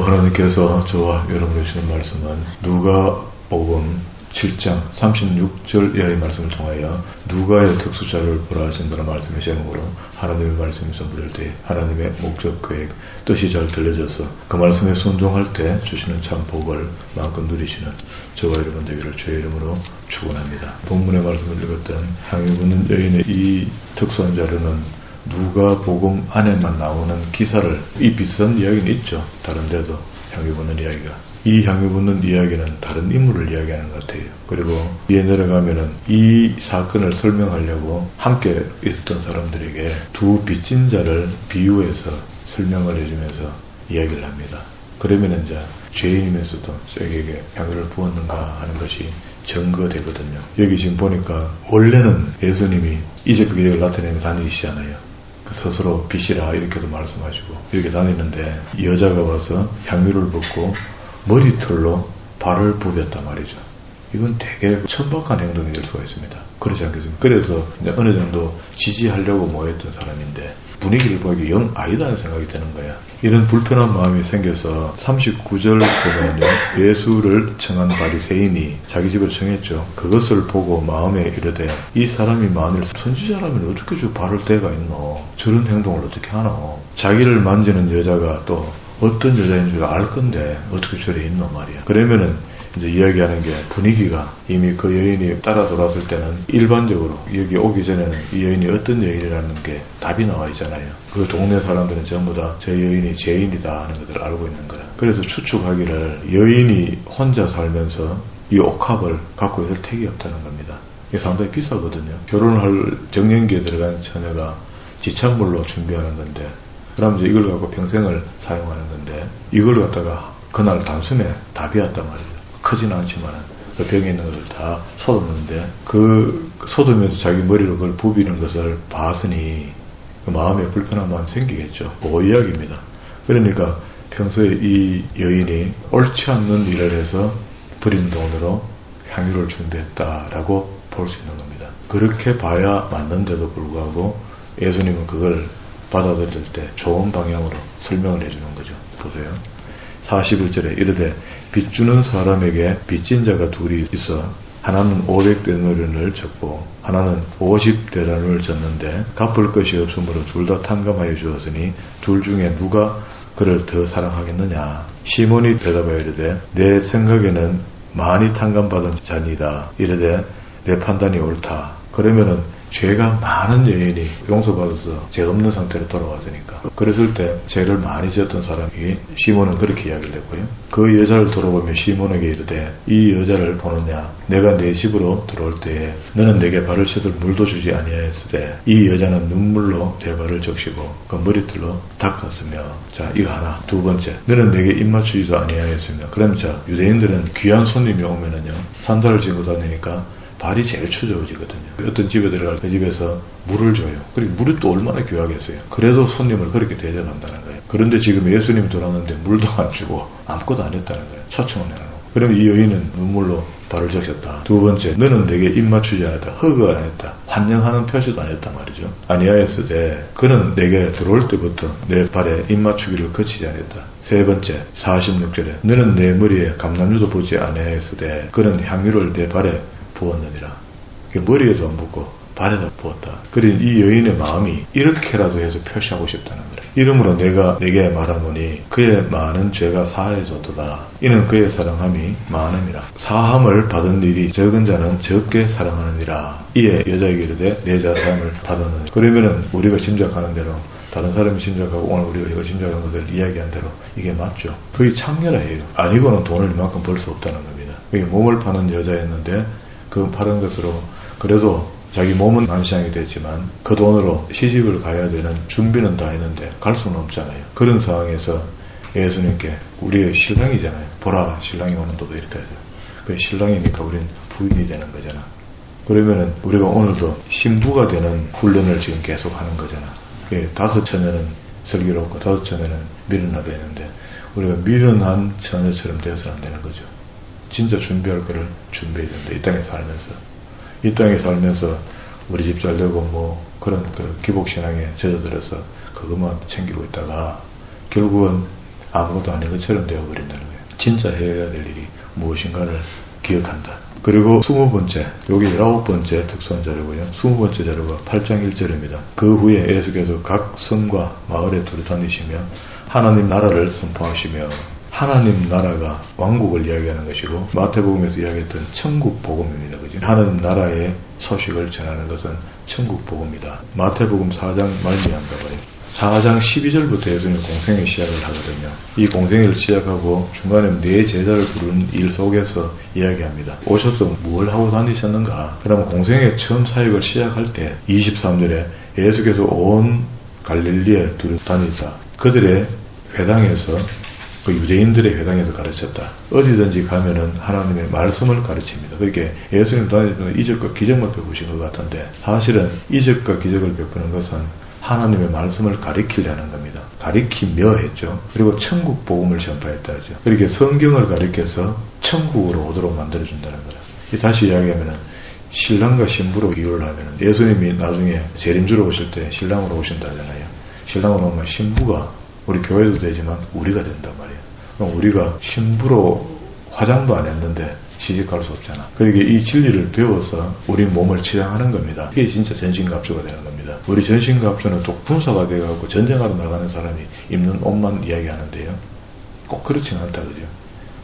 하나님께서 저와 여러분에게 주시는 말씀은 누가복음 7장 36절 이하의 말씀을 통하여 누가의 특수자료를 보라 하신다는 말씀의 제목으로 하나님의 말씀이 선포될 때 하나님의 목적, 계획, 뜻이 잘 들려져서 그 말씀에 순종할 때 주시는 참 복을 마음껏 누리시는 저와 여러분 되기를 주의 이름으로 축원합니다. 본문의 말씀을 읽었던 향유 붓는 여인의 이 특수한 자료는 누가복음 안에만 나오는 기사를, 이 비슷한 이야기는 있죠. 다른 데도 향유 붓는 이야기가. 이 향유 붓는 이야기는 다른 인물을 이야기하는 것 같아요. 그리고 위에 내려가면은 이 사건을 설명하려고 함께 있었던 사람들에게 두 빚진 자를 비유해서 설명을 해주면서 이야기를 합니다. 그러면 이제 죄인이면서도 저에게 향유를 부었는가 하는 것이 증거되거든요. 여기 지금 보니까 원래는 예수님이 이제 그 계획을 나타내며 다니시잖아요. 스스로 빚이라 이렇게도 말씀하시고 이렇게 다니는데 여자가 와서 향유를 붓고 머리털로 발을 부볐단 말이죠. 이건 되게 천박한 행동이 될 수가 있습니다. 그렇지 않겠습니까? 그래서 이제 어느 정도 지지하려고 모였던 사람인데 분위기를 보니까 영 아니다는 생각이 드는 거야. 이런 불편한 마음이 생겨서 39절 보면요. 예수를 청한 바리새인이 자기 집을 청했죠. 그것을 보고 마음에 이르되 이 사람이 만일 선지자라면 어떻게 저 발을 대가 있노? 저런 행동을 어떻게 하노? 자기를 만지는 여자가 또 어떤 여자인 줄 알 건데 어떻게 저래 있노 말이야. 그러면은 이제 이야기하는 게 분위기가 이미 그 여인이 따라 돌아왔을 때는 일반적으로 여기 오기 전에는 이 여인이 어떤 여인이라는 게 답이 나와 있잖아요. 그 동네 사람들은 전부 다 저 여인이 죄인이다 하는 것을 알고 있는 거라. 그래서 추측하기를 여인이 혼자 살면서 이 옥합을 갖고 있을 택이 없다는 겁니다. 이게 상당히 비싸거든요. 결혼을 할 정년기에 들어간 처녀가 지참물로 준비하는 건데 그럼 이제 이걸 갖고 평생을 사용하는 건데 이걸 갖다가 그날 단숨에 다 비웠단 말이죠. 크지는 않지만 그 벽에 있는 것을 다 쏟았는데 그 쏟으면서 자기 머리로 그걸 부비는 것을 봤으니 그 마음에 불편한 마음이 생기겠죠. 그 이야기입니다. 그러니까 평소에 이 여인이 옳지 않는 일을 해서 버린 돈으로 향유를 준비했다라고 볼 수 있는 겁니다. 그렇게 봐야 맞는데도 불구하고 예수님은 그걸 받아들일 때 좋은 방향으로 설명을 해주는 거죠. 보세요. 41절에 이르되 빚주는 사람에게 빚진 자가 둘이 있어 하나는 500데나리온을 졌고 하나는 50데나리온을 졌는데 갚을 것이 없으므로 둘 다 탕감하여 주었으니 둘 중에 누가 그를 더 사랑하겠느냐. 시몬이 대답하여 이르되 내 생각에는 많이 탕감받은 자니다. 이르되 내 판단이 옳다. 그러면은 죄가 많은 여인이 용서받아서 죄 없는 상태로 돌아왔으니까. 그랬을 때 죄를 많이 지었던 사람이 시몬은 그렇게 이야기를 했고요. 그 여자를 돌아보며 시몬에게 이르되 이 여자를 보느냐. 내가 내 집으로 들어올 때에 너는 내게 발을 씻을 물도 주지 아니하였으되 이 여자는 눈물로 내 발을 적시고 그 머리털로 닦았으며. 자, 이거 하나. 두 번째, 너는 내게 입 맞추지도 아니하였으며. 그럼 자, 유대인들은 귀한 손님이 오면은요 산다를 지고 다니니까 발이 제일 추워지거든요. 어떤 집에 들어갈 그 집에서 물을 줘요. 그리고 물이 또 얼마나 귀하겠어요. 그래도 손님을 그렇게 대접한다는 거예요. 그런데 지금 예수님이 들어왔는데 물도 안 주고 아무것도 안 했다는 거예요. 초청을 해놓고. 그럼 이 여인은 눈물로 발을 적셨다. 두 번째, 너는 내게 입 맞추지 않았다. 허그 안 했다. 환영하는 표시도 안 했단 말이죠. 아니하였으되 그는 내게 들어올 때부터 내 발에 입 맞추기를 거치지 않았다. 세 번째, 46절에 너는 내 머리에 감람유도 보지 아니하였으되 그는 향유를 내 발에 부었느니라. 머리에도 안 붓고 발에다 부었다. 그러니 이 여인의 마음이 이렇게라도 해서 표시하고 싶다는 거래. 이러므로 내가 내게 말하노니 그의 많은 죄가 사해졌도다. 이는 그의 사랑함이 많음이라. 사함을 받은 일이 적은 자는 적게 사랑하느니라. 이에 여자에게 이르되 내 자사함을 받았느니. 그러면은 우리가 짐작하는 대로 다른 사람이 짐작하고 오늘 우리가 이걸 짐작한 것을 이야기한 대로 이게 맞죠. 거의 창렬해요. 아니고는 돈을 이만큼 벌 수 없다는 겁니다. 이게 몸을 파는 여자였는데 그 파는 것으로 그래도 자기 몸은 만시장이 됐지만 그 돈으로 시집을 가야 되는 준비는 다 했는데 갈 수는 없잖아요. 그런 상황에서 예수님께 우리의 신랑이잖아요. 보라 신랑이 오는도도 이렇게 하죠. 그 신랑이니까 우린 부인이 되는 거잖아. 그러면은 우리가 오늘도 신부가 되는 훈련을 지금 계속 하는 거잖아. 5 처녀는 슬기롭고 5 처녀는 미련하다 했는데 우리가 미련한 처녀처럼 되어서는 안 되는 거죠. 진짜 준비할 거를 준비해야 된다. 이 땅에 살면서. 이 땅에 살면서 우리 집 잘 되고 뭐 그런 그 기복신앙에 젖어들어서 그것만 챙기고 있다가 결국은 아무것도 아닌 것처럼 되어버린다는 거예요. 진짜 해야 될 일이 무엇인가를 기억한다. 그리고 20번째, 여기 19번째 특수한 자료고요. 20번째 자료가 8장 1절입니다. 그 후에 예수께서 각 성과 마을에 두루 다니시며 하나님 나라를 선포하시며, 하나님 나라가 왕국을 이야기하는 것이고 마태복음에서 이야기했던 천국 복음입니다. 그죠? 하나님 나라의 소식을 전하는 것은 천국 복음이다. 마태복음 4장 말미암가 봐요. 4장 12절부터 예수님이 공생의 시작을 하거든요. 이 공생애를 시작하고 중간에 네 제자를 부르는 일 속에서 이야기합니다. 오셔서 뭘 하고 다니셨는가? 그러면 공생애 처음 사역을 시작할 때 23절에 예수께서 온 갈릴리에 두루 다니다 그들의 회당에서, 그 유대인들의 회당에서 가르쳤다. 어디든지 가면은 하나님의 말씀을 가르칩니다. 그렇게 예수님 다니던 이적과 기적만 베푸신 것 같은데, 사실은 이적과 기적을 베푸는 것은 하나님의 말씀을 가리키려는 겁니다. 가리키며 했죠. 그리고 천국 복음을 전파했다 하죠. 그렇게 성경을 가리켜서 천국으로 오도록 만들어준다는 거예요. 다시 이야기하면은 신랑과 신부로 비유를 하면은 예수님이 나중에 재림주로 오실 때 신랑으로 오신다 하잖아요. 신랑으로 오면 신부가 우리 교회도 되지만 우리가 된단 말이에요. 그럼 우리가 신부로 화장도 안 했는데 시집갈 수 없잖아. 그러니까 이 진리를 배워서 우리 몸을 치장하는 겁니다. 이게 진짜 전신갑주가 되는 겁니다. 우리 전신갑주는 또 군사가 돼가지고 전쟁하러 나가는 사람이 입는 옷만 이야기하는데요. 꼭 그렇지는 않다, 그죠?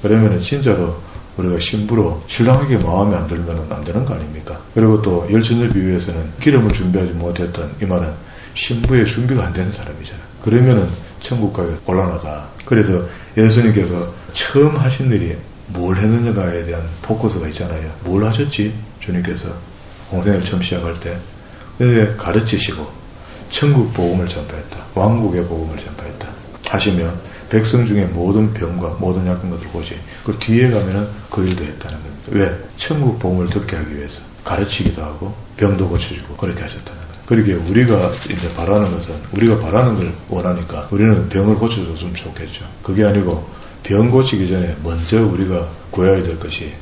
그러면은 진짜로 우리가 신부로 신랑에게 마음에 안 들면 안 되는 거 아닙니까? 그리고 또 열처녀 비유에서는 기름을 준비하지 못했던, 이 말은 신부의 준비가 안 되는 사람이잖아. 그러면은 천국 가기 곤란하다. 그래서 예수님께서 처음 하신 일이 뭘 했느냐에 대한 포커스가 있잖아요. 뭘 하셨지? 주님께서 공생을 처음 시작할 때 가르치시고 천국 복음을 전파했다. 왕국의 복음을 전파했다. 하시며 백성 중에 모든 병과 모든 약한 것을 고치. 그 뒤에 가면은 그 일도 했다는 겁니다. 왜? 천국 복음을 듣게 하기 위해서 가르치기도 하고 병도 고쳐주고 그렇게 하셨다는 거예요. 그렇게 우리가 이제 바라는 것은, 우리가 바라는 걸 원하니까 우리는 병을 고쳐줬으면 좋겠죠. 그게 아니고 병 고치기 전에 먼저 우리가 구해야 될 것이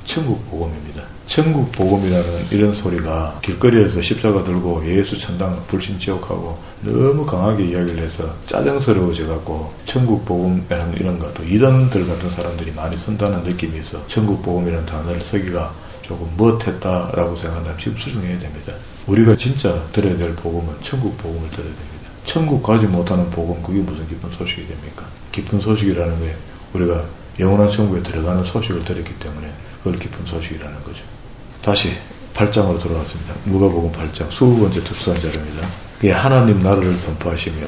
천국 복음입니다. 천국 복음이라는 이런 소리가 길거리에서 십자가 들고 예수 천당 불신 지옥하고 너무 강하게 이야기를 해서 짜증스러워져 갖고 천국 복음이라는 이런 거, 또 이단들 같은 사람들이 많이 쓴다는 느낌이 있어 천국 복음이라는 단어를 쓰기가 조금 멋했다라고 생각하면 지금 수정해야 됩니다. 우리가 진짜 들어야 될 복음은 천국 복음을 들어야 됩니다. 천국 가지 못하는 복음, 그게 무슨 기쁜 소식이 됩니까? 기쁜 소식이라는 게 우리가 영원한 천국에 들어가는 소식을 들었기 때문에 그걸 기쁜 소식이라는 거죠. 다시 8장으로 돌아왔습니다. 누가복음 8장 20번째 특수한 자료입니다. 그게 하나님 나라를 선포하시며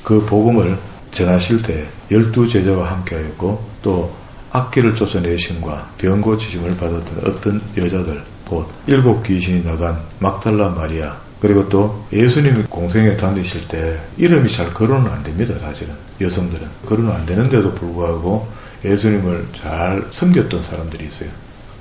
그 복음을 전하실 때 12제자와 함께하였고 또 악기를 쫓아내심과 병 고치심을 받았던 어떤 여자들, 곧 7 귀신이 나간 막달라 마리아, 그리고 또 예수님이 공생에 다니실 때 이름이 잘 거론은 안 됩니다. 사실은 여성들은 거론은 안 되는데도 불구하고 예수님을 잘 섬겼던 사람들이 있어요.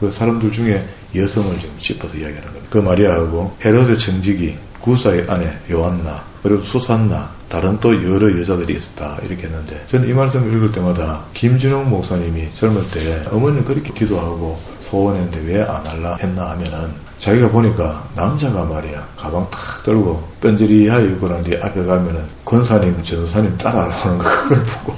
그 사람들 중에 여성을 지금 짚어서 이야기하는 겁니다. 그 마리아하고 헤로데 청지기, 구사의 아내 요한나, 그리고 수산나, 다른 또 여러 여자들이 있었다 이렇게 했는데, 저는 이 말씀을 읽을 때마다 김진홍 목사님이 젊을 때 어머니는 그렇게 기도하고 소원했는데 왜 안 할라 했나 하면은, 자기가 보니까 남자가 말이야 가방 탁 들고 뺀질이하게 입고 난 뒤에 앞에 가면은 권사님 전도사님 따라오는 거 그걸 보고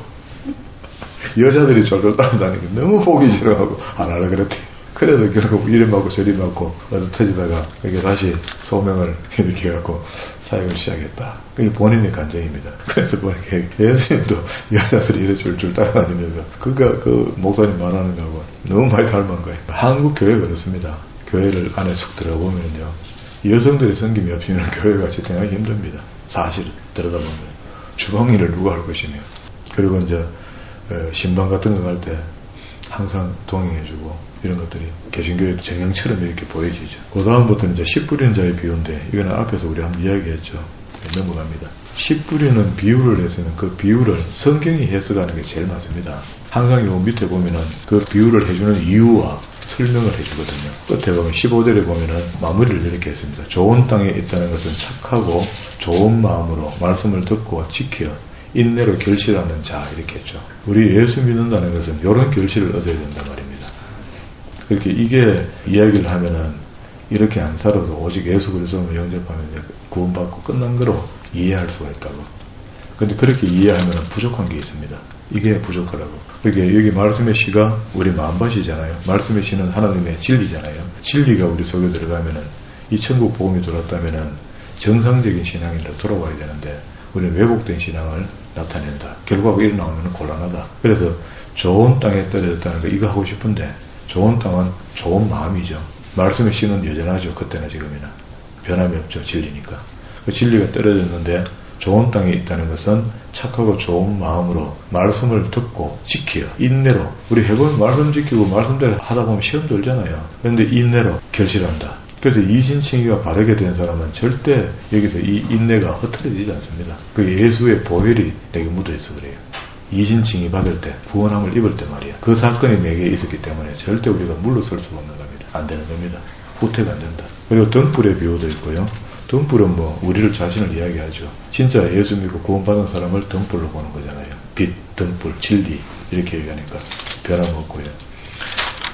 여자들이 졸졸 따라다니니까 너무 보기 싫어하고 안 하려 그랬대요. 그래서 결국 이리 맞고 저리 맞고 어디 터지다가 이렇게 다시 소명을 이렇게 해갖고 사역을 시작했다. 그게 본인의 간증입니다. 그래서 보니까 예수님도 여자들이 이래 줄줄 따라다니면서 그 목사님 말하는 거하고 너무 많이 닮은 거예요. 한국 교회 그렇습니다. 교회를 안에 쑥 들어보면요, 여성들의 섬김이 없이는 교회가 지탱하기 힘듭니다. 사실 들여다보면 주방일을 누가 할 것이며, 그리고 이제 신방 같은 거 갈 때 항상 동행해주고 이런 것들이 개신교의 정형처럼 이렇게 보여지죠. 그 다음부터는 이제 씨 뿌리는 자의 비유인데, 이거는 앞에서 우리 한번 이야기했죠. 넘어갑니다. 씨 뿌리는 비유를 해서는 그 비유를 성경이 해석하는 게 제일 맞습니다. 항상 요 밑에 보면은 그 비유를 해주는 이유와 설명을 해주거든요. 끝에 보면 15절에 보면은 마무리를 이렇게 했습니다. 좋은 땅에 있다는 것은 착하고 좋은 마음으로 말씀을 듣고 지켜 인내로 결실하는 자, 이렇게 했죠. 우리 예수 믿는다는 것은 이런 결실을 얻어야 된단 말입니다. 그렇게 이게 이야기를 하면은 이렇게 안 살아도 오직 예수 그리스도를 영접하면 구원받고 끝난 거로 이해할 수가 있다고. 근데 그렇게 이해하면 부족한 게 있습니다. 이게 부족하다고. 그러니까 여기 말씀의 씨가 우리 마음밭이잖아요. 말씀의 씨는 하나님의 진리잖아요. 진리가 우리 속에 들어가면은 이 천국 복음이 들어왔다면은 정상적인 신앙으로 돌아와야 되는데 우리는 왜곡된 신앙을 나타낸다. 결과가 이리 나오면 곤란하다. 그래서 좋은 땅에 떨어졌다는 거 이거 하고 싶은데 좋은 땅은 좋은 마음이죠. 말씀의 씨는 여전하죠. 그때나 지금이나. 변함이 없죠. 진리니까. 그 진리가 떨어졌는데 좋은 땅에 있다는 것은 착하고 좋은 마음으로 말씀을 듣고 지키어 인내로 우리 해보면 말씀 지키고 말씀대로 하다 보면 시험 들잖아요. 그런데 인내로 결실한다. 그래서 이신칭의가 바르게 된 사람은 절대 여기서 이 인내가 흐트러지지 않습니다. 그 예수의 보혈이 내게 묻어있어 그래요. 이신칭의 받을 때 구원함을 입을 때 말이야. 그 사건이 내게 있었기 때문에 절대 우리가 물러설 수가 없는 겁니다. 안 되는 겁니다. 후퇴가 안 된다. 그리고 등불의 비유도 있고요. 등불은 뭐 우리를 자신을 이야기하죠. 진짜 예수 믿고 구원받은 사람을 등불로 보는 거잖아요. 빛, 등불, 진리 이렇게 얘기하니까 변함없고요.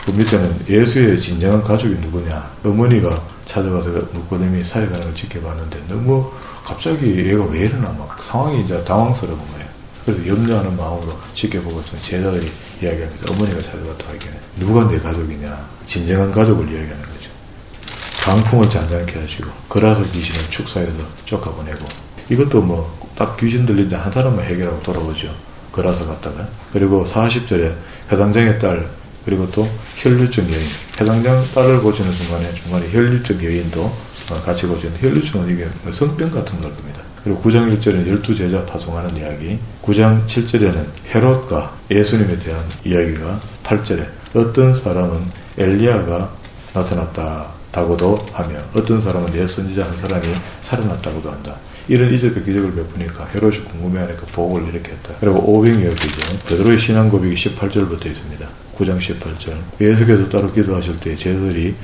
그 밑에는 예수의 진정한 가족이 누구냐. 어머니가 찾아와서 니고데모이 사역하는 걸 지켜봤는데 너무 갑자기 얘가 왜 이러나 막 상황이 이제 당황스러운 거예요. 그래서 염려하는 마음으로 지켜보고 제자들이 이야기하면서 어머니가 찾아왔다 하기에는 누가 내 가족이냐. 진정한 가족을 이야기하는 거죠. 강풍을 잔잔케 하시고 그라서 귀신을 축사해서 쫓아보내고 이것도 뭐 딱 귀신 들린데 한 사람만 해결하고 돌아오죠. 그라서 갔다가 그리고 40절에 회당장의 딸 그리고 또 혈류증 여인 회당장 딸을 고치는 중간에 혈류증 여인도 같이 고치는 혈류증은 이게 성병 같은 걸 겁니다. 그리고 9장 1절에는 12제자 파송하는 이야기 9장 7절에는 헤롯과 예수님에 대한 이야기가 8절에 어떤 사람은 엘리야가 나타났다고도 하며 어떤 사람은 내 선지자 한 사람이 살아났다고도 한다. 이런 이적과 기적을 베푸니까 헤롯이 궁금해하니까 보고를 이렇게 했다. 그리고 500여기죠. 베드로의 신앙 고백이 18절부터 있습니다. 9장 18절 예수께서 따로 기도하실 때 제자들이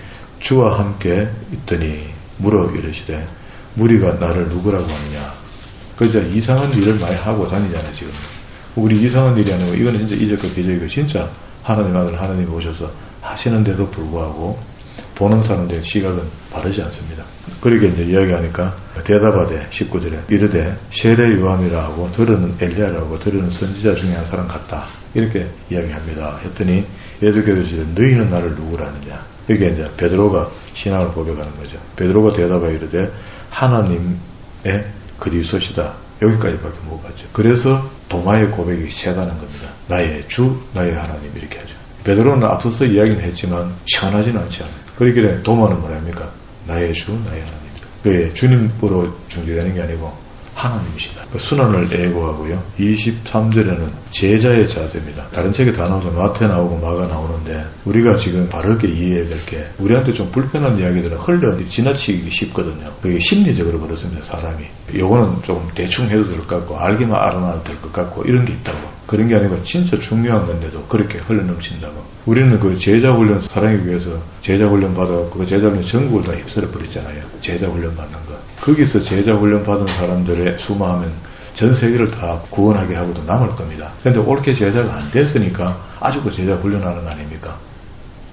주와 함께 있더니 물어 이르시되 무리가 나를 누구라고 하느냐. 그저 이상한 일을 많이 하고 다니잖아요. 지금 우리 이상한 일이 아니고 이거는 진짜 이적과 기적이고 진짜 하나님 아들 하나님이 오셔서 하시는데도 불구하고 보는 사람들의 시각은 바르지 않습니다. 그렇게 이제 이야기하니까 대답하되 19절에 이르되 세례 요한이라 하고 들으는 엘리야라고 하고 들으는 선지자 중에 한 사람 같다. 이렇게 이야기합니다. 했더니 예수께서 이르시되 너희는 나를 누구라 하느냐. 이게 이제 베드로가 신앙을 고백하는 거죠. 베드로가 대답하여 이르되 하나님의 그리스도시다. 여기까지밖에 못 갔죠. 그래서 도마의 고백이 세다는 겁니다. 나의 주, 나의 하나님 이렇게 하죠. 베드로는 앞서서 이야기는 했지만 시원하지는 않지 않아요. 그러길래 도마는 뭐랍니까? 나의 주, 나의 하나님이다. 그게 주님으로 중재되는 게 아니고 하나님이시다. 그 순환을 애고하고요. 23절에는 제자의 자세입니다. 다른 책에 다 나오죠. 마태 나오고 마가 나오는데 우리가 지금 바르게 이해해야 될 게 우리한테 좀 불편한 이야기들은 흘려 지나치기 쉽거든요. 그게 심리적으로 그렇습니다. 사람이. 요거는 좀 대충 해도 될 것 같고 알기만 알아놔도 될 것 같고 이런 게 있다고. 그런 게 아니고 진짜 중요한 건데도 그렇게 흘러넘친다고. 우리는 그 제자훈련 사랑하기 위해서 제자훈련 받아서 그 제자훈련 전국을 다 휩쓸어 버리잖아요. 제자훈련 받는 거. 거기서 제자훈련 받은 사람들의 수마하면 전 세계를 다 구원하게 하고도 남을 겁니다. 그런데 옳게 제자가 안 됐으니까 아직도 제자 훈련하는 거 아닙니까?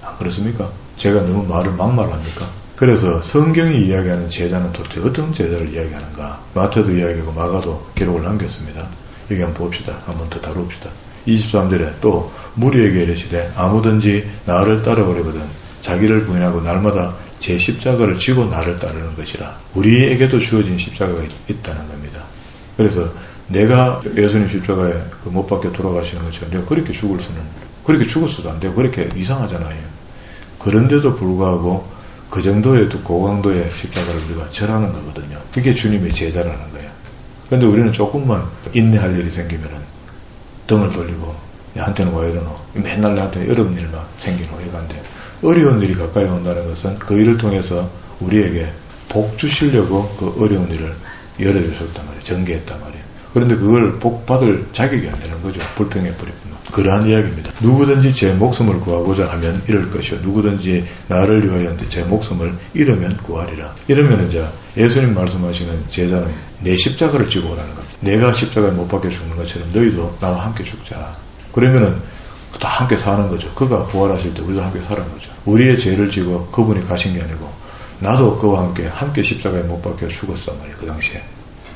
아, 그렇습니까? 제가 너무 말을 막말합니까? 그래서 성경이 이야기하는 제자는 도대체 어떤 제자를 이야기하는가? 마태도 이야기하고 마가도 기록을 남겼습니다. 여기 한번 봅시다. 한번 더 다룹시다. 23절에 또 무리에게 이르시되 아무든지 나를 따라오려거든 자기를 부인하고 날마다 제 십자가를 쥐고 나를 따르는 것이라. 우리에게도 주어진 십자가가 있다는 겁니다. 그래서 내가 예수님 십자가에 못 박혀 돌아가시는 것처럼 내가 그렇게 그렇게 죽었어도 안 되고 그렇게 이상하잖아요. 그런데도 불구하고 그 정도의 고강도의 십자가를 우리가 절하는 거거든요. 그게 주님의 제자라는 거예요. 그런데 우리는 조금만 인내할 일이 생기면은 등을 돌리고 나한테는 왜 이러노? 맨날 나한테 어려운 일만 생기노? 이러는데 어려운 일이 가까이 온다는 것은 그 일을 통해서 우리에게 복 주시려고 그 어려운 일을 열어주셨단 말이에요. 전개했단 말이에요. 그런데 그걸 복 받을 자격이 안 되는 거죠. 불평해버리면. 그러한 이야기입니다. 누구든지 제 목숨을 구하고자 하면 잃을 것이요. 누구든지 나를 위하여 제 목숨을 잃으면 구하리라. 이러면 이제 예수님 말씀하시는 제자는 내 십자가를 지고 오라는 겁니다. 내가 십자가에 못 박혀 죽는 것처럼 너희도 나와 함께 죽자. 그러면은 다 함께 사는 거죠. 그가 부활하실 때 우리도 함께 사는 거죠. 우리의 죄를 지고 그분이 가신 게 아니고 나도 그와 함께 십자가에 못 박혀 죽었단 말이에요. 그 당시에.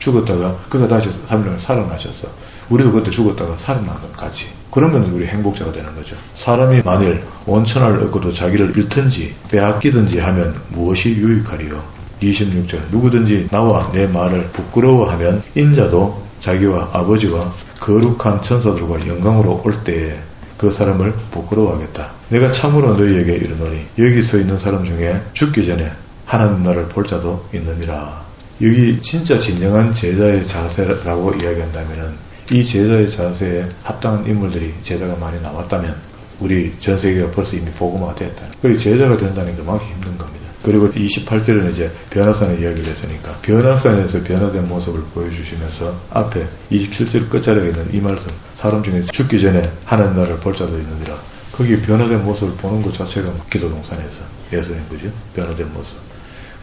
죽었다가 그가 다시 3일 살아나셨어. 우리도 그때 죽었다가 살아난 건 같이. 그러면 우리 행복자가 되는 거죠. 사람이 만일 원천을 얻고도 자기를 잃든지 빼앗기든지 하면 무엇이 유익하리요? 26절 누구든지 나와 내 말을 부끄러워하면 인자도 자기와 아버지와 거룩한 천사들과 영광으로 올 때에 그 사람을 부끄러워하겠다. 내가 참으로 너희에게 이르노니 여기 서 있는 사람 중에 죽기 전에 하나님 나라를 볼 자도 있느니라. 여기 진짜 진정한 제자의 자세라고 이야기한다면 이 제자의 자세에 합당한 인물들이 제자가 많이 나왔다면 우리 전 세계가 벌써 이미 복음화가 됐다. 그리고 제자가 된다는 게 그만큼 힘든 겁니다. 그리고 28절에는 이제 변화산의 이야기를 했으니까 변화산에서 변화된 모습을 보여주시면서 앞에 27절 끝자리에 있는 이 말씀 사람 중에 죽기 전에 하나님 나라를 볼 자도 있느니라. 거기 변화된 모습을 보는 것 자체가 기도동산에서 예수님 그죠? 변화된 모습.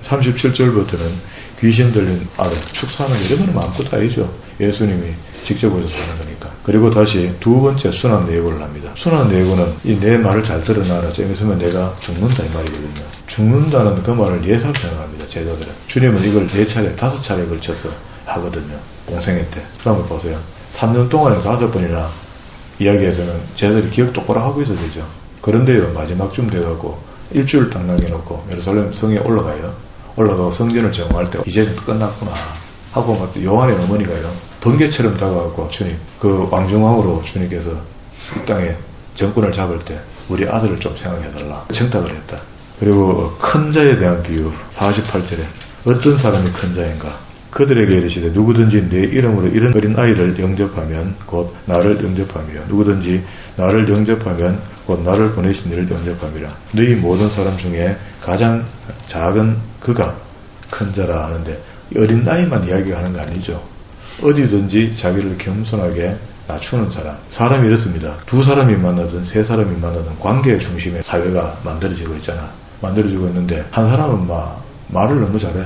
37절부터는 귀신 들린 아들 축사하는 이러면 아무것도 아니죠. 예수님이 직접 오셔서 하는 거니까. 그리고 다시 두 번째 순환 예고를 합니다. 순환 예고는 이 내 말을 잘 들어놔라. 좀 있으면 내가 죽는다 이 말이거든요. 죽는다는 그 말을 예사로 생각합니다. 제자들은. 주님은 이걸 4차례, 5차례 걸쳐서 하거든요. 공생애 때. 그러면 보세요. 3년 동안에 5번이나 이야기해서는 제자들이 기억 똑바로 하고 있어야 되죠. 그런데요, 마지막쯤 돼갖고 일주일 딱 남겨놓고 예루살렘 성에 올라가고 성전을 정화할 때 이제는 끝났구나 하고 막 요한의 어머니가요 번개처럼 다가가고 주님 그 왕중왕으로 주님께서 이 땅에 정권을 잡을 때 우리 아들을 좀 생각해달라 청탁을 했다. 그리고 큰 자에 대한 비유 48절에 어떤 사람이 큰 자인가 그들에게 이르시되 누구든지 내 이름으로 이런 어린 아이를 영접하면 곧 나를 영접하며 누구든지 나를 영접하면 곧 나를 보내신 이를 영접함이라. 너희 모든 사람 중에 가장 작은 그가 큰 자라 하는데 어린 아이만 이야기하는 거 아니죠. 어디든지 자기를 겸손하게 낮추는 사람. 사람이 이렇습니다. 두 사람이 만나든 세 사람이 만나든 관계의 중심에 사회가 만들어지고 있잖아. 만들어지고 있는데 한 사람은 말을 너무 잘해.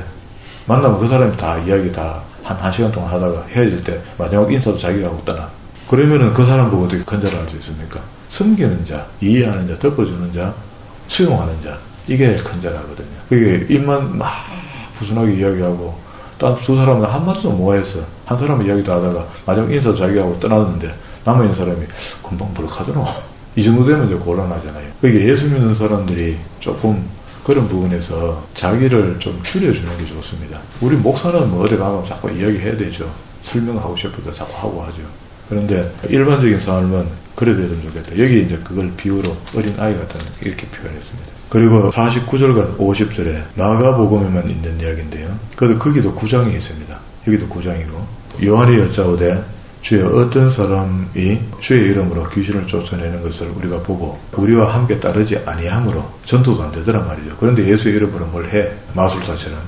만나면 그 사람이 다 이야기 다 한 시간 동안 하다가 헤어질 때 마지막 인사도 자기가 하고 떠나. 그러면은 그 사람 보고 어떻게 큰 자를 할 수 있습니까? 섬기는 자, 이해하는 자, 덮어주는 자, 수용하는 자. 이게 큰 자라거든요. 그게 입만 막 부순하게 이야기하고 딴 두 사람은 한마디도 못 했어. 한 사람은 이야기도 하다가 마지막 인사도 자기가 하고 떠나는데 남아있는 사람이 금방 버럭하더라. 이 정도 되면 이제 곤란하잖아요. 그게 예수 믿는 사람들이 조금 그런 부분에서 자기를 좀 줄여주는 게 좋습니다. 우리 목사는 뭐 어디 가면 자꾸 이야기해야 되죠. 설명하고 싶어도 자꾸 하고 하죠. 그런데 일반적인 삶은 그래야 되면 좋겠다. 여기 이제 그걸 비유로 어린 아이 같은 이렇게 표현했습니다. 그리고 49절과 50절에 마가복음에만 있는 이야기인데요. 그래도 거기도 9장이 있습니다. 여기도 9장이고 요한이 여짜오되 주여 어떤 사람이 주의 이름으로 귀신을 쫓아내는 것을 우리가 보고 우리와 함께 따르지 아니하므로 전도도 안 되더란 말이죠. 그런데 예수의 이름으로 뭘 해? 마술사처럼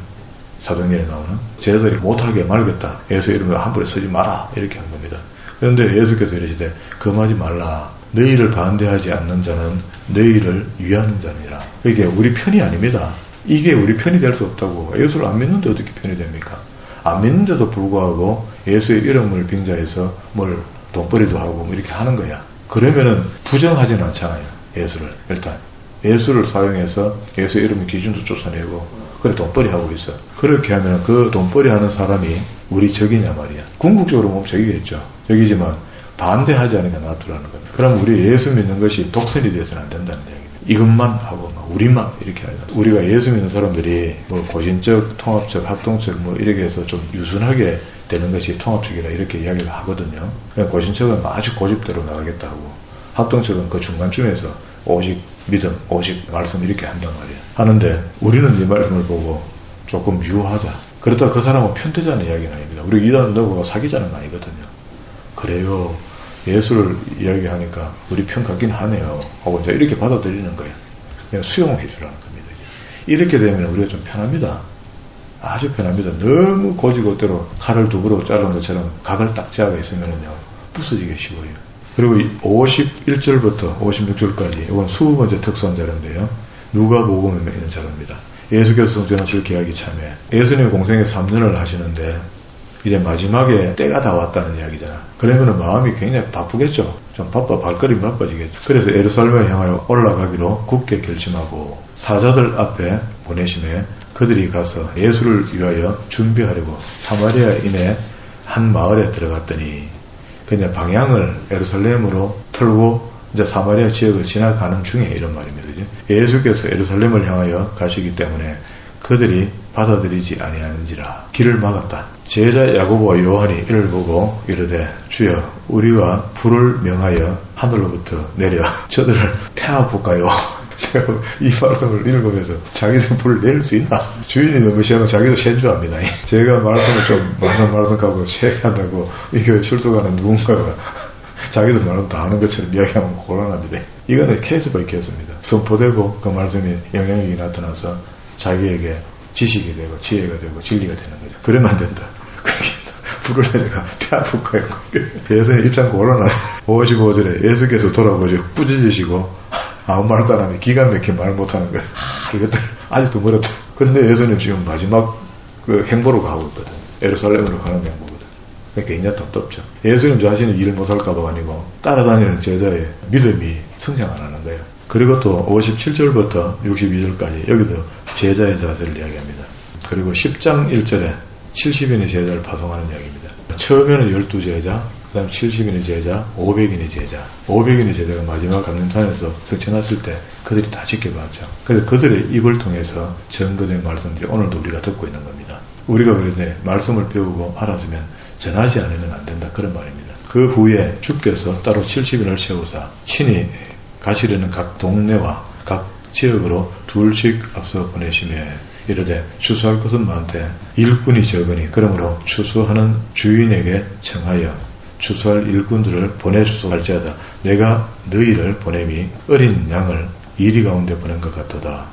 사도행전에 나오는 제자들이 못하게 말겠다. 예수의 이름으로 함부로 서지 마라. 이렇게 한 겁니다. 그런데 예수께서 이르시되 금하지 말라. 너희를 반대하지 않는 자는 너희를 위하는 자니라. 이게 우리 편이 아닙니다. 이게 우리 편이 될 수 없다고. 예수를 안 믿는데 어떻게 편이 됩니까? 안 믿는데도 불구하고 예수의 이름을 빙자해서 뭘 돈벌이도 하고 뭐 이렇게 하는 거야. 그러면은 부정하지는 않잖아요. 예수를. 일단 예수를 사용해서 예수의 이름의 기준도 쫓아내고 그래 돈벌이 하고 있어. 그렇게 하면 그 돈벌이 하는 사람이 우리 적이냐 말이야. 궁극적으로 보면 적이겠죠. 적이지만 반대하지 않으니까 놔두라는 겁니다. 그럼 우리 예수 믿는 것이 독선이 되어서는 안 된다는 얘기입니다. 이것만 하고 우리만 이렇게 하자. 우리가 예수 믿는 사람들이 뭐 고진적, 통합적, 합동적 뭐 이렇게 해서 좀 유순하게 되는 것이 통합적이라 이렇게 이야기를 하거든요. 그냥 고진적은 아주 고집대로 나가겠다 하고 합동적은 그 중간쯤에서 오직 믿음, 오직 말씀 이렇게 한단 말이야. 하는데 우리는 이 말씀을 보고 조금 유하자. 그렇다 그 사람은 편되자는 이야기는 아닙니다. 우리 이단 너고 사귀자는 거 아니거든요. 그래요. 예수를 이야기하니까 우리 편 같긴 하네요. 하고 이제 이렇게 받아들이는 거예요. 그냥 수용해 주라는 겁니다. 이렇게 되면 우리가 좀 편합니다. 아주 편합니다. 너무 고지고대로 칼을 두부로 자른 것처럼 각을 딱 지어가 있으면요 부서지기 쉬워요. 그리고 51절부터 56절까지 이건 20번째 특수한 자료인데요. 누가복음에 있는 자료입니다. 예수께서 성전하실 계약이 참에 예수님 공생에 3년을 하시는데 이제 마지막에 때가 다 왔다는 이야기잖아. 그러면은 마음이 굉장히 바쁘겠죠. 좀 발걸음이 바빠지겠죠. 그래서 예루살렘에 향하여 올라가기로 굳게 결심하고 사자들 앞에 보내심에 그들이 가서 예수를 위하여 준비하려고 사마리아인의 한 마을에 들어갔더니 그냥 방향을 예루살렘으로 틀고 이제 사마리아 지역을 지나가는 중에 이런 말입니다. 그죠? 예수께서 예루살렘을 향하여 가시기 때문에 그들이 받아들이지 아니하는지라 길을 막았다. 제자 야고보와 요한이 이를 보고 이르되 주여 우리가 불을 명하여 하늘로부터 내려 저들을 태워볼까요? 이 말씀을 읽으면서 자기도 불을 내릴 수 있나? 주인이 너무 시하면 자기도 센주합니다. 제가 말씀을 좀 많은 말씀하고 체크한다고 이 교회 출석하는 누군가가 자기도 말씀 다 아는 것처럼 이야기하면 곤란합니다. 이거는 케이스 바이 케이스입니다. 선포되고 그 말씀이 영향력이 나타나서 자기에게 지식이 되고 지혜가 되고 진리가 되는 거죠. 그러면 안 된다. 그렇게 불을 내려가 태아볼까요? 예수님 입장 곤란하다. 55절에 예수께서 돌아보시고 꾸짖으시고 아무 말도 안 하면 기가 막히게 말 못하는 거예요. 이것들 아직도 멀었다. 그런데 예수님 지금 마지막 그 행보로 가고 있거든. 예루살렘으로 가는 행보거든. 그러니까 굉장히 답답죠. 예수님 자신이 일을 못할까봐 아니고 따라다니는 제자의 믿음이 성장 안 하는 거예요. 그리고 또 57절부터 62절까지 여기도 제자의 자세를 이야기합니다. 그리고 10장 1절에 70인의 제자를 파송하는 이야기입니다. 처음에는 12제자, 그 다음 70인의 제자, 500인의 제자. 500인의 제자가 마지막 감림산에서 성천했을 때 그들이 다 지켜봤죠. 그래서 그들의 입을 통해서 전거된 말씀들이 오늘도 우리가 듣고 있는 겁니다. 우리가 그런데 말씀을 배우고 알았으면 전하지 않으면 안 된다. 그런 말입니다. 그 후에 주께서 따로 70인을 세우사 친히 가시려는 각 동네와 각 지역으로 둘씩 앞서 보내시며 이르되 추수할 것은 많되 일꾼이 적으니 그러므로 추수하는 주인에게 청하여 추수할 일꾼들을 보내주소 할지어다. 내가 너희를 보냄이 어린 양을 이리 가운데 보낸 것 같도다.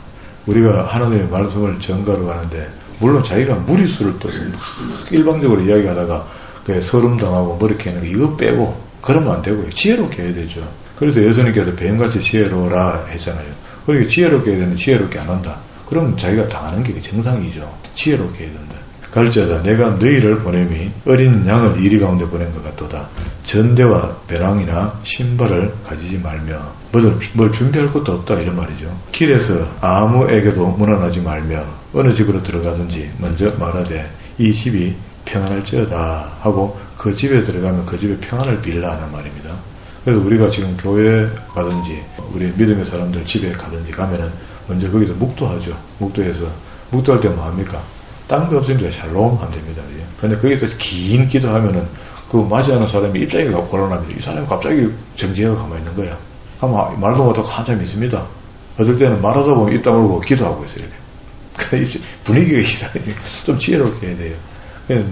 우리가 하나님의 말씀을 전가로 가는데 물론 자기가 무리수를 떠서 일방적으로 이야기하다가 서름당하고 머리 캐는 거 이거 빼고 그러면 안 되고요. 지혜롭게 해야 되죠. 그래서 예수님께서 뱀같이 지혜로워라 했잖아요. 그러니까 지혜롭게 해야 되는데 지혜롭게 안 한다. 그럼 자기가 당하는 게 정상이죠. 지혜롭게 해야 된다. 갈지어다 내가 너희를 보냄이 어린 양을 이리 가운데 보낸 것 같도다. 전대와 배낭이나 신발을 가지지 말며 뭘 준비할 것도 없다 이런 말이죠. 길에서 아무에게도 문안하지 말며 어느 집으로 들어가든지 먼저 말하되 이 집이 평안할지어다 하고 그 집에 들어가면 그 집에 평안을 빌라 하는 말입니다. 그래서 우리가 지금 교회 가든지 우리 믿음의 사람들 집에 가든지 가면은 먼저 거기서 묵도하죠. 묵도할 때 뭐 합니까? 딴 거 없으면 샬롬 하면 됩니다. 근데 거기서 긴 기도하면은 그 맞이하는 사람이 입장이 곤란합니다. 이 사람이 갑자기 정지해가 가만히 있는 거야. 아마 말도 못하고 한참 있습니다. 어떨 때는 말하다 보면 입 다물고 기도하고 있어요. 이렇게. 분위기가 이상해. 좀 지혜롭게 해야 돼요.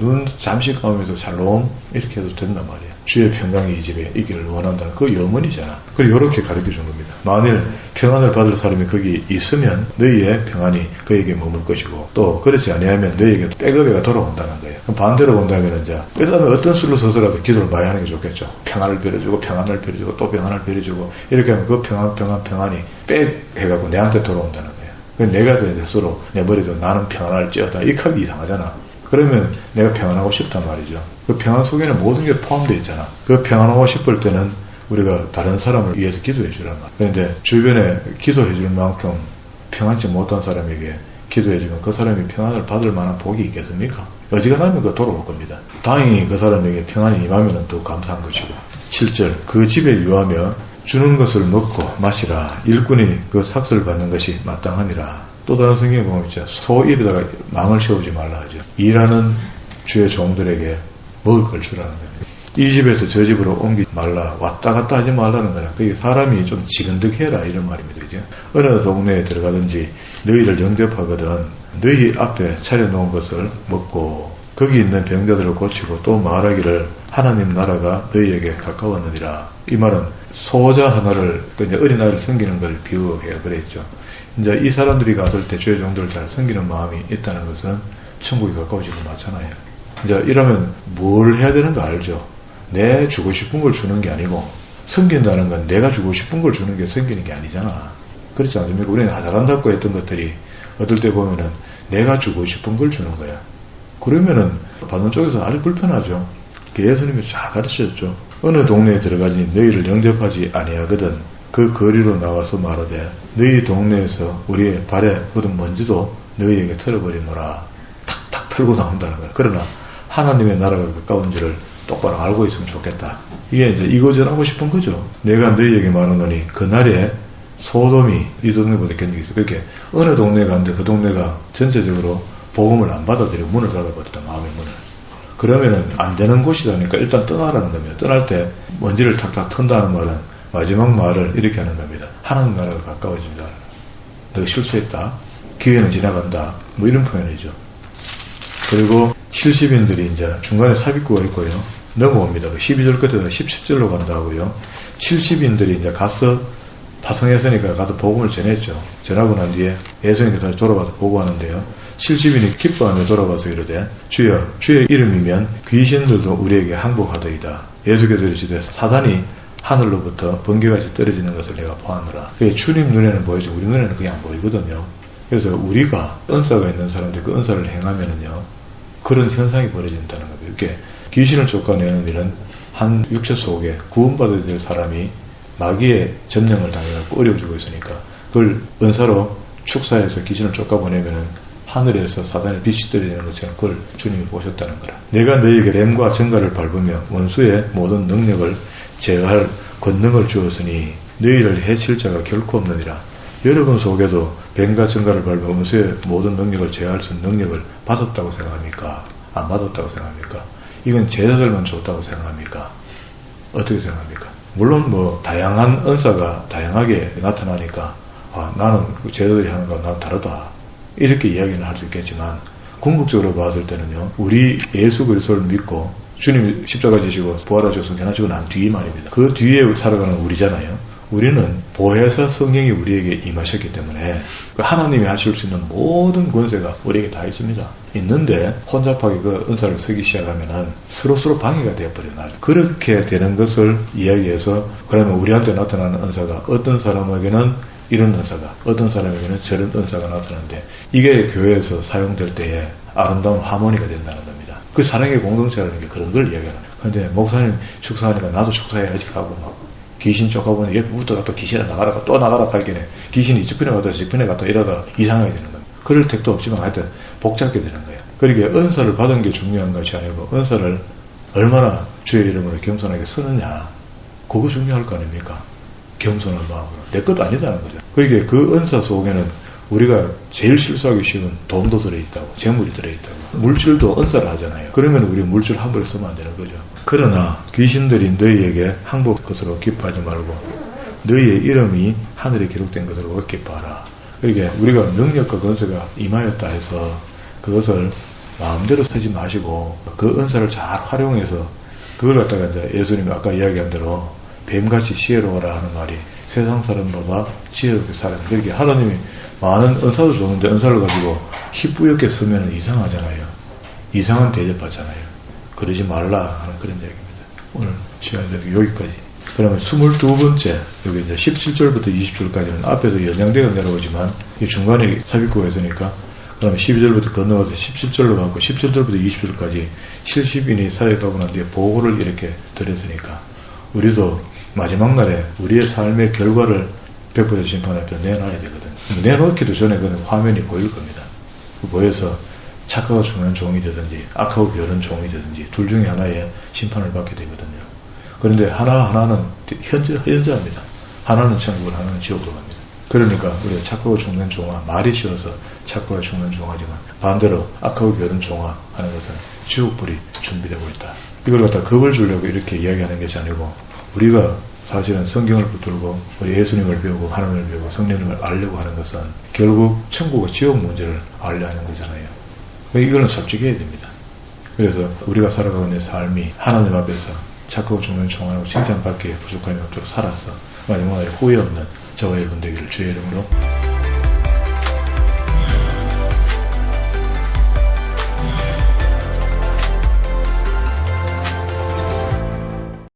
눈 잠시 감으면서 샬롬 이렇게 해도 된단 말이에요. 주의 평강이 이 집에 있기를 원한다는 그 염원이잖아. 그리고 이렇게 가르쳐 준 겁니다. 만일 평안을 받을 사람이 거기 있으면 너희의 평안이 그에게 머물 것이고 또 그렇지 아니하면 너희에게 백업에가 돌아온다는 거예요. 그럼 반대로 본다면 이제 그 다음에 어떤 수를 써서라도 기도를 많이 하는 게 좋겠죠. 평안을 빌어주고 평안을 빌어주고 또 평안을 빌어주고 이렇게 하면 그 평안이 백 해갖고 내한테 돌아온다는 거예요. 내가 스스로 내 머리도 나는 평안할지어다 이렇게 하기 이상하잖아. 그러면 내가 평안하고 싶단 말이죠. 그 평안 속에는 모든 게 포함되어 있잖아. 그 평안하고 싶을 때는 우리가 다른 사람을 위해서 기도해 주란 말이야. 그런데 주변에 기도해 줄 만큼 평안치 못한 사람에게 기도해 주면 그 사람이 평안을 받을 만한 복이 있겠습니까? 어지간하면 그 돌아올 겁니다. 다행히 그 사람에게 평안이 임하면 더 감사한 것이고. 7절 그 집에 유하며 주는 것을 먹고 마시라. 일꾼이 그 삭슬 받는 것이 마땅하니라. 또 다른 성경에 보면 있죠. 소 입에다가 망을 채우지 말라 하죠. 일하는 주의 종들에게 먹을 걸 주라는 겁니다. 이 집에서 저 집으로 옮기지 말라. 왔다 갔다 하지 말라는 거라. 그게 사람이 좀 지근득해라 이런 말입니다. 그죠? 어느 동네에 들어가든지 너희를 영접하거든 너희 앞에 차려놓은 것을 먹고 거기 있는 병자들을 고치고 또 말하기를 하나님 나라가 너희에게 가까웠느니라. 이 말은 소자 하나를 어린아이를 섬기는 걸 비유해야 그랬죠. 이제 이 사람들이 갔을 때 주의 종들을 잘 섬기는 마음이 있다는 것은 천국이 가까워지고 맞잖아요. 이제 이러면 뭘 해야 되는 거 알죠? 내 주고 싶은 걸 주는 게 아니고 섬긴다는 건 내가 주고 싶은 걸 주는 게 섬기는 게 아니잖아. 그렇지 않습니까? 우리는 잘한다고 했던 것들이 어떨 때 보면은 내가 주고 싶은 걸 주는 거야. 그러면은 받는 쪽에서 아주 불편하죠. 예수님이 잘 가르쳐줬죠. 어느 동네에 들어가지 너희를 영접하지 아니하거든 그 거리로 나와서 말하되 너희 동네에서 우리의 발에 묻은 먼지도 너희에게 털어버리노라. 탁탁 털고 나온다는 거야. 그러나 하나님의 나라가 가까운 줄을 똑바로 알고 있으면 좋겠다. 이게 이제 이거 전하고 싶은 거죠. 내가 너희에게 말하노니 그날에 소돔이 이 동네보다 견디겠죠. 그렇게 어느 동네 갔는데 그 동네가 전체적으로 복음을 안 받아들이고 문을 닫아버렸다. 마음의 문을. 그러면은 안 되는 곳이라니까 일단 떠나라는 겁니다. 떠날 때 먼지를 탁탁 턴다는 말은 마지막 말을 이렇게 하는 겁니다. 하나님 나라가 가까워진다. 너가 실수했다. 기회는 지나간다. 뭐 이런 표현이죠. 그리고 70인들이 이제 중간에 삽입구가 있고요. 넘어옵니다. 12절 끝에서 17절로 간다 하고요. 70인들이 이제 가서 파송했으니까 가서 복음을 전했죠. 전하고 난 뒤에 예수님께 다시 돌아가서 보고하는데요. 70인이 기뻐하며 돌아가서 이르되 주여 주의 이름이면 귀신들도 우리에게 항복하더이다. 예수께서 이르시되 사단이 하늘로부터 번개같이 떨어지는 것을 내가 보았노라. 그게 주님 눈에는 보이죠. 우리 눈에는 그게 안 보이거든요. 그래서 우리가 은사가 있는 사람들이 그 은사를 행하면은요, 그런 현상이 벌어진다는 거예요. 이렇게 귀신을 쫓아내는 일은 한 육체 속에 구원받아야 될 사람이 마귀의 점령을 당해서 어려워지고 있으니까 그걸 은사로 축사해서 귀신을 쫓아보내면은 하늘에서 사단의 빛이 떨어지는 것처럼 그걸 주님이 보셨다는 거라. 내가 너희에게 램과 정갈을 밟으며 원수의 모든 능력을 제어할 권능을 주었으니 너희를 해칠 자가 결코 없느니라. 여러분 속에도 뱀과 정갈을 밟으며 원수의 모든 능력을 제어할 수 있는 능력을 받았다고 생각합니까? 안 받았다고 생각합니까? 이건 제자들만 줬다고 생각합니까? 어떻게 생각합니까? 물론 뭐 다양한 은사가 다양하게 나타나니까 나는 제자들이 하는 거와 나는 다르다 이렇게 이야기는 할 수 있겠지만 궁극적으로 봤을 때는요, 우리 예수 그리스도를 믿고 주님이 십자가 지시고 부활하시고 성전하시고 난 뒤에 말입니다. 그 뒤에 살아가는 우리잖아요. 우리는 보혜사 성령이 우리에게 임하셨기 때문에 하나님이 하실 수 있는 모든 권세가 우리에게 다 있습니다. 있는데 혼잡하게 그 은사를 쓰기 시작하면은 서로 방해가 되어버려요. 그렇게 되는 것을 이야기해서 그러면 우리한테 나타나는 은사가 어떤 사람에게는 이런 은사가, 어떤 사람에게는 저런 은사가 나타나는데 이게 교회에서 사용될 때에 아름다운 하모니가 된다는 겁니다. 그 사랑의 공동체라는 게 그런 걸 이야기하는 거예요. 근데 목사님 축사하니까 나도 축사해야지 하고 막 귀신 쫓아보니 옆부터가 또 귀신에 나가다가 또 나가라 갈게네. 귀신이 저편에 갔다 저편에 갔다 이러다 이상하게 되는 겁니다. 그럴 택도 없지만 하여튼 복잡게 되는 거예요. 그러니까 은사를 받은 게 중요한 것이 아니고 은사를 얼마나 주의 이름으로 겸손하게 쓰느냐, 그거 중요할 거 아닙니까? 겸손한 마음으로. 내 것도 아니다는 거죠. 그러니까 그 은사 속에는 우리가 제일 실수하기 쉬운 돈도 들어있다고, 재물이 들어있다고. 물질도 은사를 하잖아요. 그러면 우리 물질 함부로 쓰면 안 되는 거죠. 그러나 귀신들이 너희에게 항복 것으로 기뻐하지 말고 너희의 이름이 하늘에 기록된 것으로 기뻐하라. 그러니까 우리가 능력과 권세가 임하였다 해서 그것을 마음대로 쓰지 마시고 그 은사를 잘 활용해서 그걸 갖다가 이제 예수님이 아까 이야기한 대로 뱀같이 지혜로워라 하는 말이 세상 사람보다 지혜롭게 살아요. 그렇게 하나님이 많은 은사도 좋은데 은사를 가지고 희뿌옇게 쓰면 이상하잖아요. 이상한 대접받잖아요. 그러지 말라 하는 그런 얘기입니다. 오늘 시간이 여기까지. 그러면 22번째, 여기 이제 17절부터 20절까지는 앞에서 연장되어 내려오지만 이 중간에 삽입구가 있으니까 그러면 12절부터 건너가서 17절로 가고 17절부터 20절까지 70인이 사역하고 난 뒤에 보고를 이렇게 드렸으니까 우리도 마지막 날에 우리의 삶의 결과를 백보자 심판 앞에 내놔야 되거든. 내놓기도 전에 그는 화면이 보일 겁니다. 보여서 착하고 죽는 종이 되든지 악하고 게으른 종이 되든지 둘 중에 하나의 심판을 받게 되거든요. 그런데 하나하나는 현저합니다. 하나는 천국을, 하나는 지옥으로 갑니다. 그러니까 우리가 착하고 죽는 종아, 말이 쉬워서 착하고 죽는 종아지만 반대로 악하고 게으른 종아 하는 것은 지옥불이 준비되고 있다. 이걸 갖다 겁을 주려고 이렇게 이야기하는 것이 아니고 우리가 사실은 성경을 붙들고 우리 예수님을 배우고 하나님을 배우고 성령님을 알려고 하는 것은 결국 천국과 지옥 문제를 알려하는 거잖아요. 이거는 섭직해야 됩니다. 그래서 우리가 살아가고 있는 삶이 하나님 앞에서 착하고 죽는 종하고 칭찬받기에 부족함이 없도록 살았어. 마지막에 후회 없는 저와 여러분 되기를 주의 이름으로